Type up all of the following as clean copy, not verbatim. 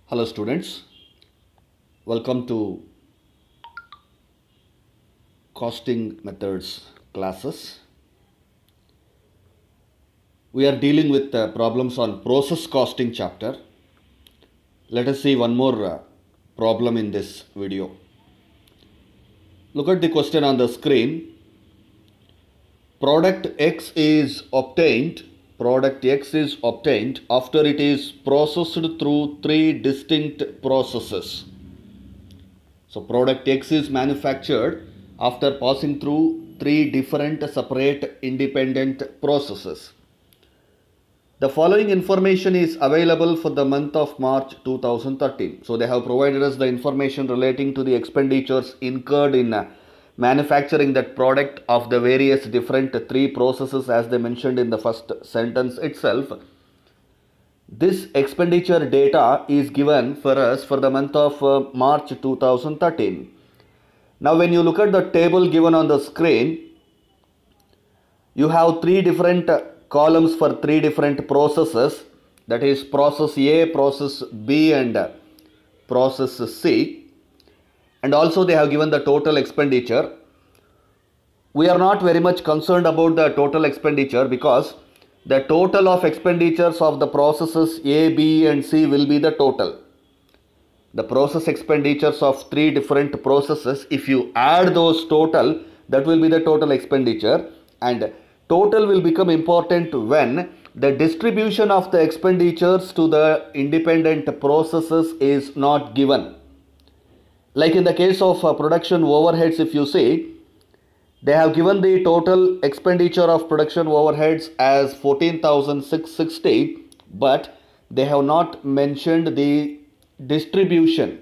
Hello students, welcome to costing methods classes. We are dealing with problems on process costing chapter. Let us see one more problem in this video. Look at the question on the screen. Product X is obtained after it is processed through three distinct processes. So product X is manufactured after passing through three different separate independent processes. The following information is available for the month of March 2013. So they have provided us the information relating to the expenditures incurred in manufacturing that product of the various different three processes as they mentioned in the first sentence itself. This expenditure data is given for us for the month of March 2013. Now when you look at the table given on the screen, you have three different columns for three different processes, that is process A, process B and process C, and also they have given the total expenditure. We are not very much concerned about the total expenditure because the total of expenditures of the processes A, B and C will be the total. The process expenditures of three different processes, if you add those total, that will be the total expenditure, and total will become important when the distribution of the expenditures to the independent processes is not given. Like in the case of production overheads, if you see, they have given the total expenditure of production overheads as 14,660, but they have not mentioned the distribution.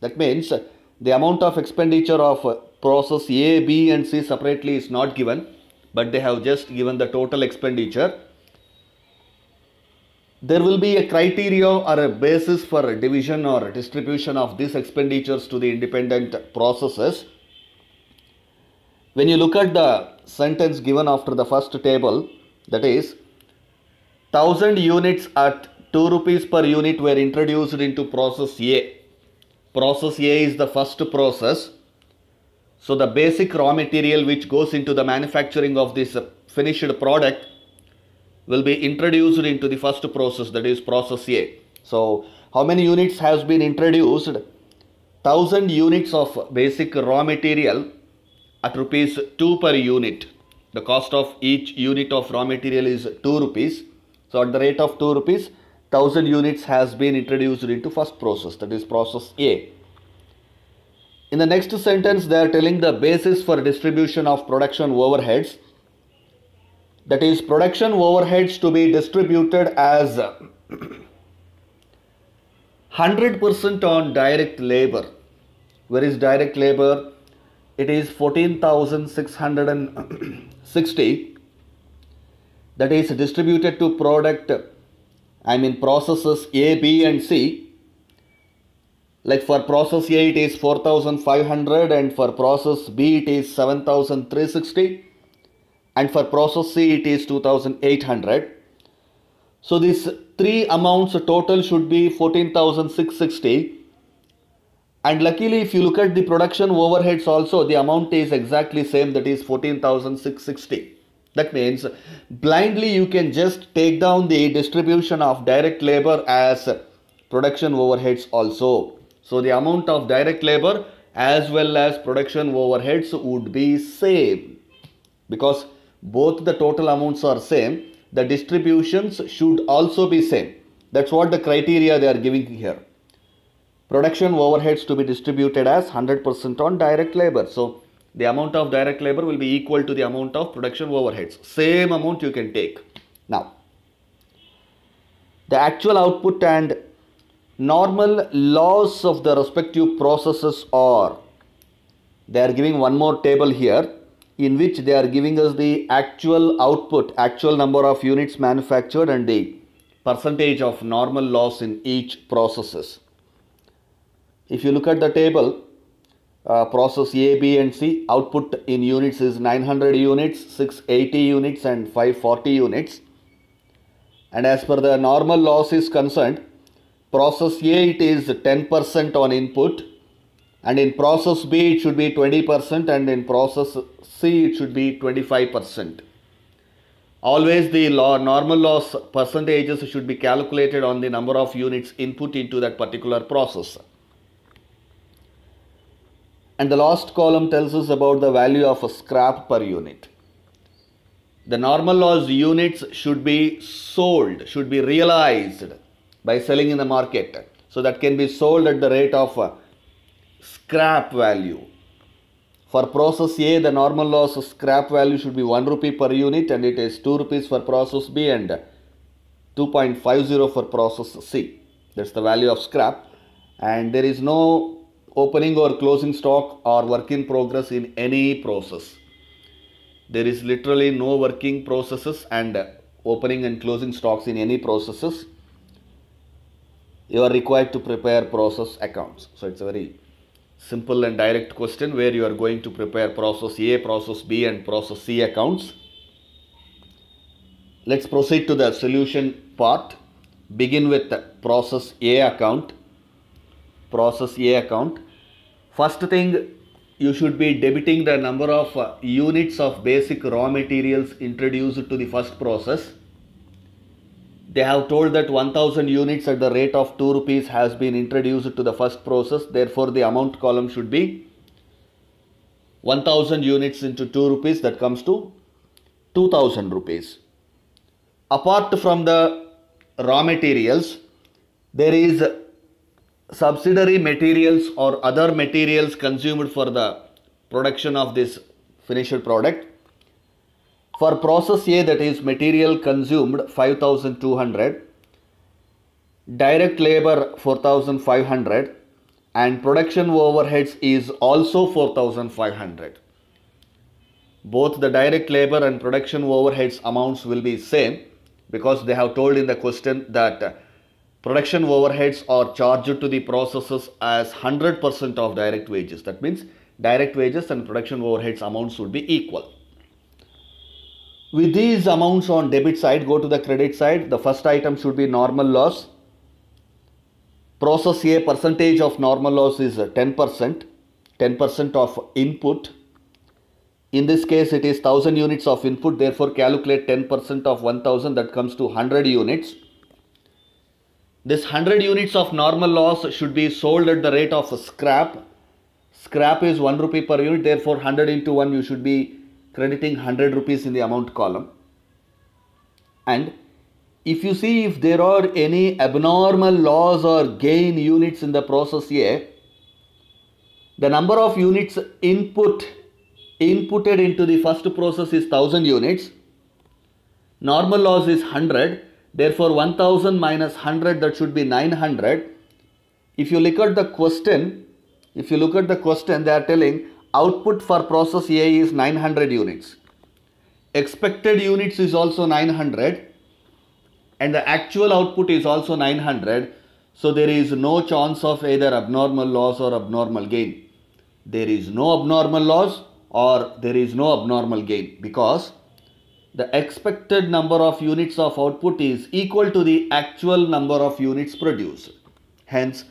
That means the amount of expenditure of process A, B and C separately is not given, but they have just given the total expenditure. There will be a criteria or a basis for division or distribution of these expenditures to the independent processes. When you look at the sentence given after the first table, that is 1000 units at 2 rupees per unit were introduced into process A. Process A is the first process. So the basic raw material which goes into the manufacturing of this finished product will be introduced into the first process, that is process A. So how many units has been introduced? 1000 units of basic raw material at rupees 2 per unit. The cost of each unit of raw material is 2 rupees. So at the rate of 2 rupees, 1000 units has been introduced into first process, that is process A. In the next sentence, they are telling the basis for distribution of production overheads. That is production overheads to be distributed as 100% on direct labor. Where is direct labor? It is 14,660. That is distributed to processes A, B and C. Like for process A it is 4,500 and for process B it is 7,360 and for process C it is 2,800. So these three amounts total should be 14,660. And luckily if you look at the production overheads also, the amount is exactly same, that is 14,660. That means blindly you can just take down the distribution of direct labor as production overheads also. So the amount of direct labor as well as production overheads would be same. Because both the total amounts are same, the distributions should also be same. That's what the criteria they are giving here. Production overheads to be distributed as 100% on direct labor. So the amount of direct labor will be equal to the amount of production overheads. Same amount you can take. Now, the actual output and normal loss of the respective processes are, they are giving one more table here in which they are giving us the actual output, actual number of units manufactured and the percentage of normal loss in each processes. If you look at the table, process A, B and C, output in units is 900 units, 680 units and 540 units. And as per the normal loss is concerned, Process A it is 10% on input, and in process B it should be 20%, and in process C it should be 25%. Always the normal loss percentages should be calculated on the number of units input into that particular process. And the last column tells us about the value of a scrap per unit. The normal loss units should be sold, should be realized by selling in the market. So that can be sold at the rate of scrap value. For process A, the normal loss scrap value should be 1 rupee per unit, and it is 2 rupees for process B and 2.50 for process C. That's the value of scrap. And there is no opening or closing stock or work in progress in any process. There is literally no working processes and opening and closing stocks in any processes. You are required to prepare process accounts. So it's a very simple and direct question where you are going to prepare process A, process B and process C accounts. Let's proceed to the solution part. Begin with the process A account. Process A account. First thing, you should be debiting the number of units of basic raw materials introduced to the first process. They have told that 1000 units at the rate of 2 rupees has been introduced to the first process. Therefore, the amount column should be 1000 units into 2 rupees. That comes to 2000 rupees. Apart from the raw materials, there is subsidiary materials or other materials consumed for the production of this finished product. For process A, that is material consumed 5200, direct labor 4500 and production overheads is also 4500. Both the direct labor and production overheads amounts will be same because they have told in the question that production overheads are charged to the processes as 100% of direct wages. That means direct wages and production overheads amounts would be equal. With these amounts on debit side, go to the credit side. The first item should be normal loss. Process A percentage of normal loss is 10%. 10% of input. In this case, it is 1000 units of input. Therefore, calculate 10% of 1000. That comes to 100 units. This 100 units of normal loss should be sold at the rate of scrap. Scrap is 1 rupee per unit. Therefore, 100 into 1 you should be crediting 100 rupees in the amount column. And if you see if there are any abnormal loss or gain units in the process A, the number of units inputted into the first process is 1000 units. Normal loss is 100. Therefore, 1000 minus 100, that should be 900. If you look at the question, they are telling output for process A is 900 units. Expected units is also 900 and the actual output is also 900. So there is no chance of either abnormal loss or abnormal gain. There is no abnormal loss or there is no abnormal gain because the expected number of units of output is equal to the actual number of units produced. Hence,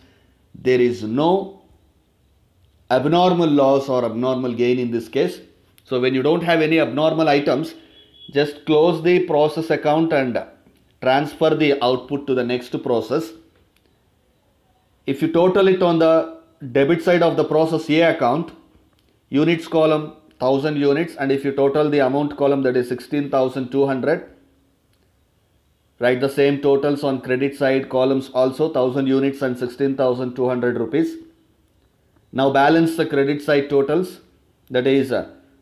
there is no abnormal loss or abnormal gain in this case. So when you don't have any abnormal items, just close the process account and transfer the output to the next process. If you total it on the debit side of the process A account, units column 1000 units, and if you total the amount column, that is 16,200. Write the same totals on credit side columns also, 1000 units and 16,200 rupees. Now balance the credit side totals, that is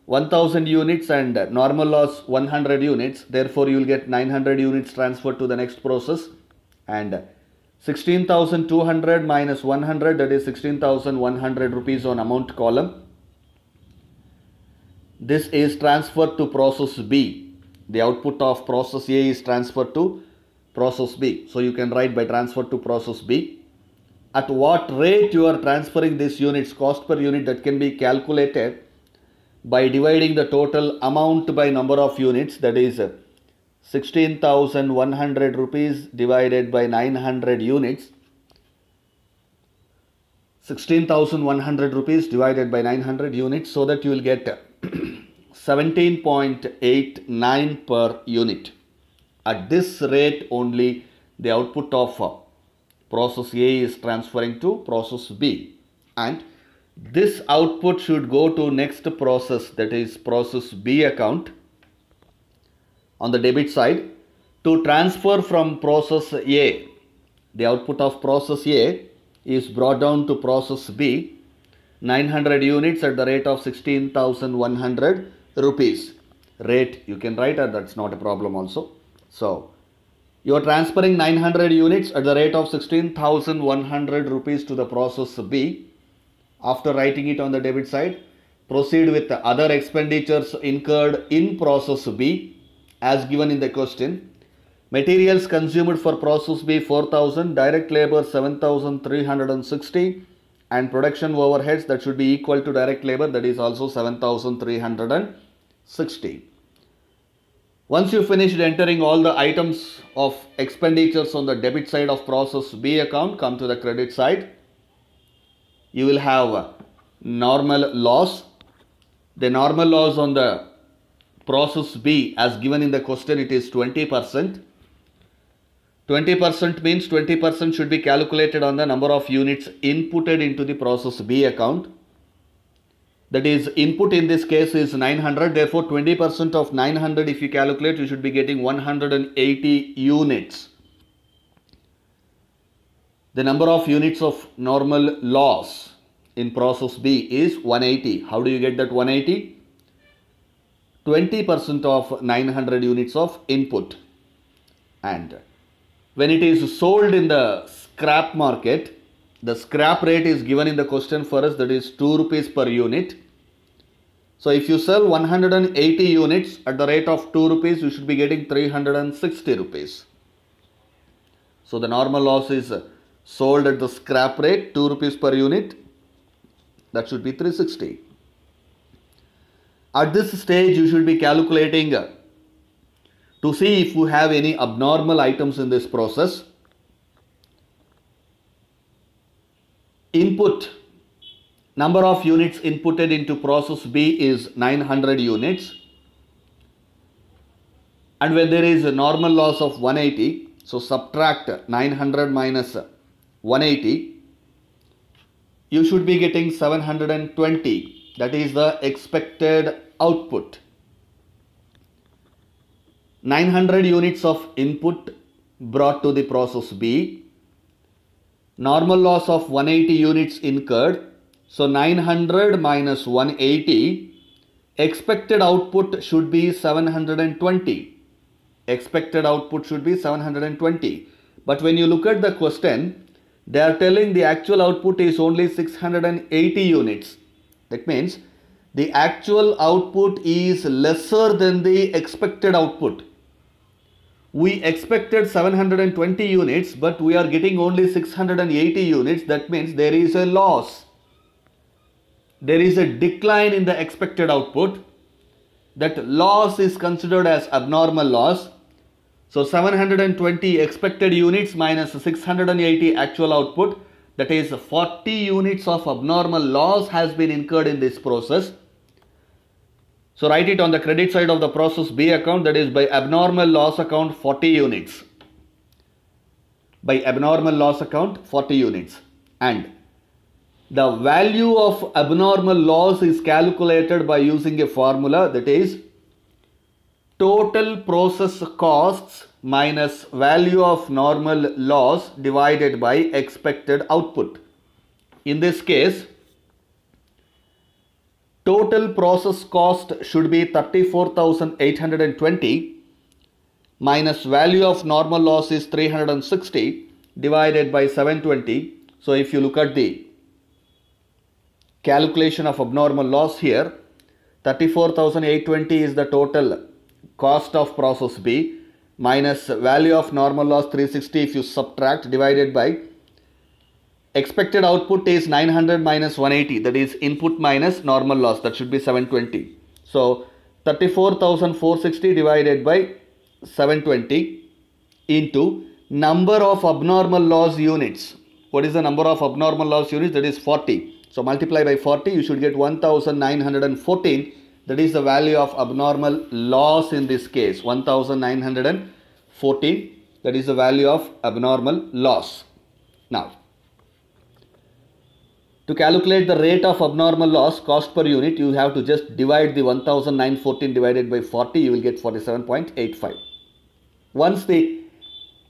1000 units and normal loss 100 units. Therefore, you will get 900 units transferred to the next process, and 16,200 minus 100, that is 16,100 rupees on amount column. This is transferred to process B. The output of process A is transferred to process B. So you can write by transfer to process B. At what rate you are transferring this units, cost per unit, that can be calculated by dividing the total amount by number of units, that is 16,100 rupees divided by 900 units. 16,100 rupees divided by 900 units, so that you will get 17.89 per unit. At this rate only the output of process A is transferring to process B, and this output should go to next process, that is process B account on the debit side, to transfer from process A. The output of process A is brought down to process B, 900 units at the rate of 16,100 rupees. Rate you can write, that's not a problem also. So you are transferring 900 units at the rate of 16,100 rupees to the process B. After writing it on the debit side, proceed with the other expenditures incurred in process B as given in the question. Materials consumed for process B 4,000, direct labor 7,360, and production overheads that should be equal to direct labor, that is also 7,360. Once you finished entering all the items of expenditures on the debit side of process B account, come to the credit side. You will have normal loss. The normal loss on the process B as given in the question, it is 20%. 20% means 20% should be calculated on the number of units inputted into the process B account. That is, input in this case is 900, therefore 20% of 900 if you calculate, you should be getting 180 units. The number of units of normal loss in process B is 180. How do you get that 180? 20% of 900 units of input. And when it is sold in the scrap market, the scrap rate is given in the question for us, that is 2 rupees per unit. So if you sell 180 units at the rate of 2 rupees, you should be getting 360 rupees. So the normal loss is sold at the scrap rate 2 rupees per unit, that should be 360. At this stage you should be calculating to see if you have any abnormal items in this process. Input, number of units inputted into process B is 900 units, and when there is a normal loss of 180, so subtract 900 minus 180, you should be getting 720. That is the expected output. 900 units of input brought to the process B, normal loss of 180 units incurred, so 900 minus 180, expected output should be 720. Expected output should be 720. But when you look at the question, they are telling the actual output is only 680 units. That means the actual output is lesser than the expected output. We expected 720 units, but we are getting only 680 units. That means there is a loss. There is a decline in the expected output. That loss is considered as abnormal loss. So 720 expected units minus 680 actual output, that is 40 units of abnormal loss has been incurred in this process. So write it on the credit side of the process B account, that is by abnormal loss account 40 units. By abnormal loss account 40 units. And the value of abnormal loss is calculated by using a formula, that is total process costs minus value of normal loss divided by expected output. In this case, total process cost should be 34,820 minus value of normal loss is 360 divided by 720. So if you look at the calculation of abnormal loss here, 34,820 is the total cost of process B minus value of normal loss 360 if you subtract, divided by expected output is 900 minus 180, that is input minus normal loss, that should be 720. So 34,460 divided by 720 into number of abnormal loss units. what is the number of abnormal loss units? That is 40. So multiply by 40, you should get 1914. That is the value of abnormal loss in this case. 1914. That is the value of abnormal loss. Now, to calculate the rate of abnormal loss, cost per unit, you have to just divide the 1914 divided by 40. You will get 47.85. Once the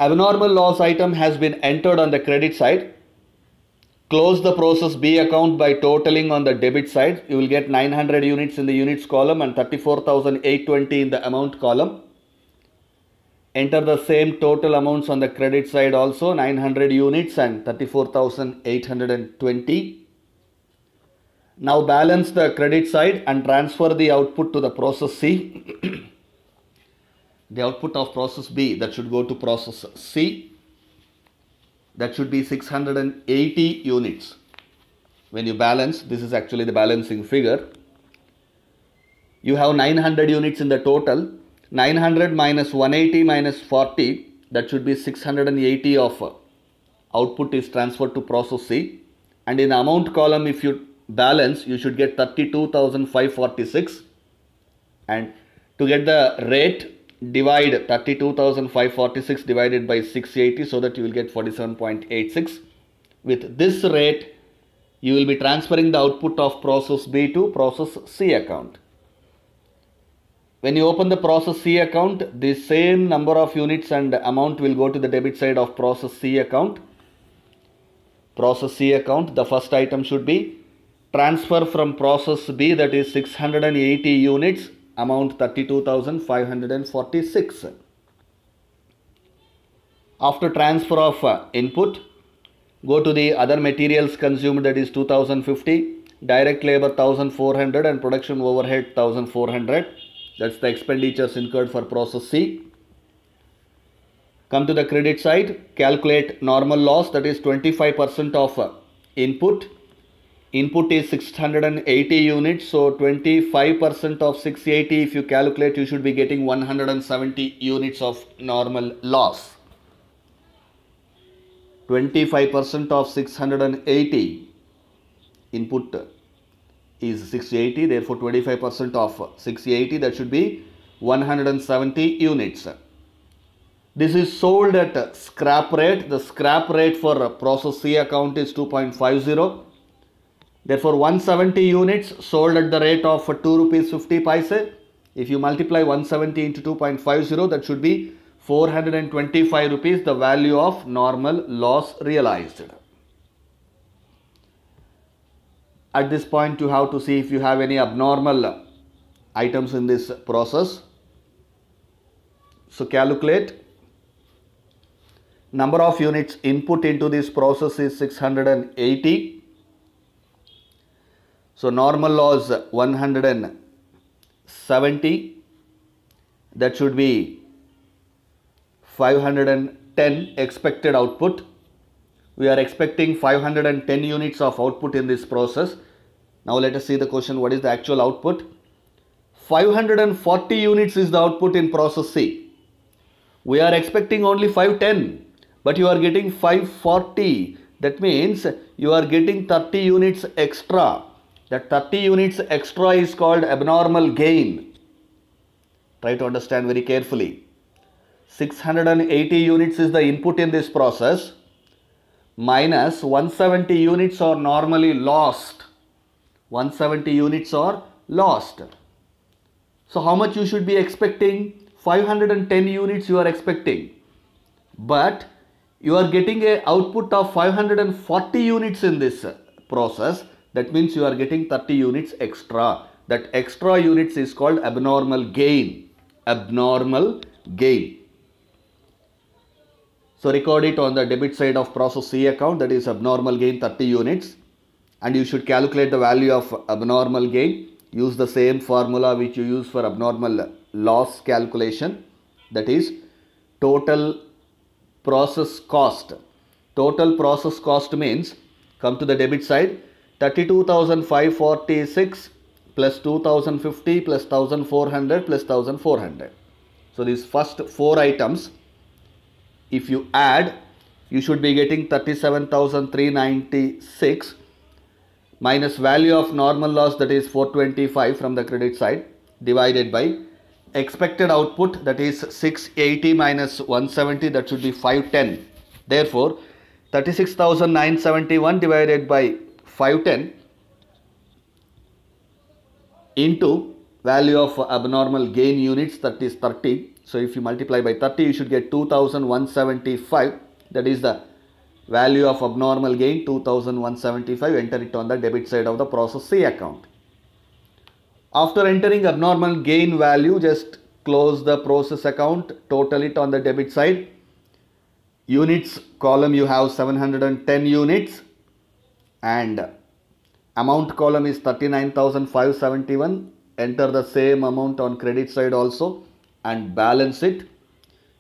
abnormal loss item has been entered on the credit side, close the process B account by totaling on the debit side. You will get 900 units in the units column and 34,820 in the amount column. Enter the same total amounts on the credit side also, 900 units and 34,820. Now balance the credit side and transfer the output to the process C. The output of process B, that should go to process C. That should be 680 units. When you balance, this is actually the balancing figure. You have 900 units in the total. 900 minus 180 minus 40, that should be 680 of output is transferred to process C. And in the amount column, if you balance, you should get 32,546. And to get the rate, divide 32,546 divided by 680 so that you will get 47.86. With this rate, you will be transferring the output of process B to process C account. When you open the process C account, the same number of units and amount will go to the debit side of process C account. Process C account, the first item should be transfer from process B, that is 680 units, amount 32,546. After transfer of input, go to the other materials consumed, that is 2050, direct labor 1400 and production overhead 1400. That's the expenditures incurred for process C. Come to the credit side, calculate normal loss, that is 25% of input. Input is 680 units, so 25% of 680, if you calculate, you should be getting 170 units of normal loss. 25% of 680, input is 680, therefore 25% of 680, that should be 170 units. This is sold at scrap rate. The scrap rate for process C account is 2.50. Therefore, 170 units sold at the rate of 2 rupees 50 paise. If you multiply 170 into 2.50, that should be 425 rupees, the value of normal loss realized. At this point, you have to see if you have any abnormal items in this process. So, calculate. Number of units input into this process is 680. So, normal loss 170, that should be 510 expected output. We are expecting 510 units of output in this process. Now, let us see the question, what is the actual output? 540 units is the output in process C. We are expecting only 510, but you are getting 540. That means you are getting 30 units extra. That 30 units extra is called abnormal gain. Try to understand very carefully. 680 units is the input in this process, minus 170 units are normally lost. 170 units are lost. So how much you should be expecting? 510 units you are expecting. But you are getting an output of 540 units in this process. That means you are getting 30 units extra. That extra units is called abnormal gain. Abnormal gain. So record it on the debit side of process C account, that is abnormal gain 30 units. And you should calculate the value of abnormal gain. Use the same formula which you use for abnormal loss calculation. That is total process cost. Total process cost means, come to the debit side, 32,546 plus 2,050 plus 1,400 plus 1,400. So these first four items, if you add, you should be getting 37,396 minus value of normal loss, that is 425 from the credit side, divided by expected output, that is 680 minus 170, that should be 510. Therefore 36,971 divided by 510 into value of abnormal gain units, that is 30. So if you multiply by 30, you should get 2,175. That is the value of abnormal gain, 2,175. Enter it on the debit side of the process C account. After entering abnormal gain value, just close the process account, total it on the debit side. Units column, you have 710 units, and amount column is 39,571. Enter the same amount on credit side also and balance it.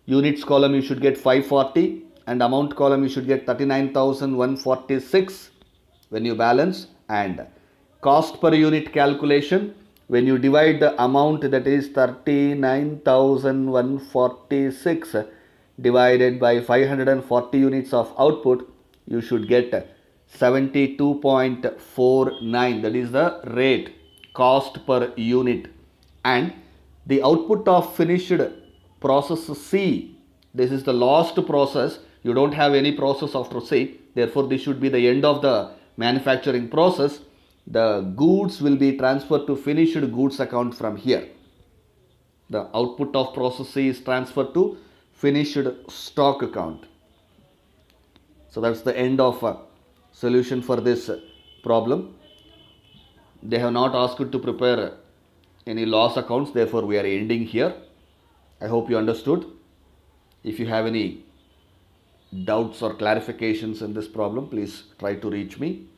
Units column you should get 540 and amount column you should get 39,146 when you balance. And cost per unit calculation, when you divide the amount, that is 39,146 divided by 540 units of output, you should get 72.49. that is the rate, cost per unit. And the output of finished process C, this is the last process, you don't have any process after C, therefore this should be the end of the manufacturing process. The goods will be transferred to finished goods account from here. The output of process C is transferred to finished stock account. So that's the end of solution for this problem. They have not asked you to prepare any loss accounts, therefore we are ending here. I hope you understood. If you have any doubts or clarifications in this problem, please try to reach me.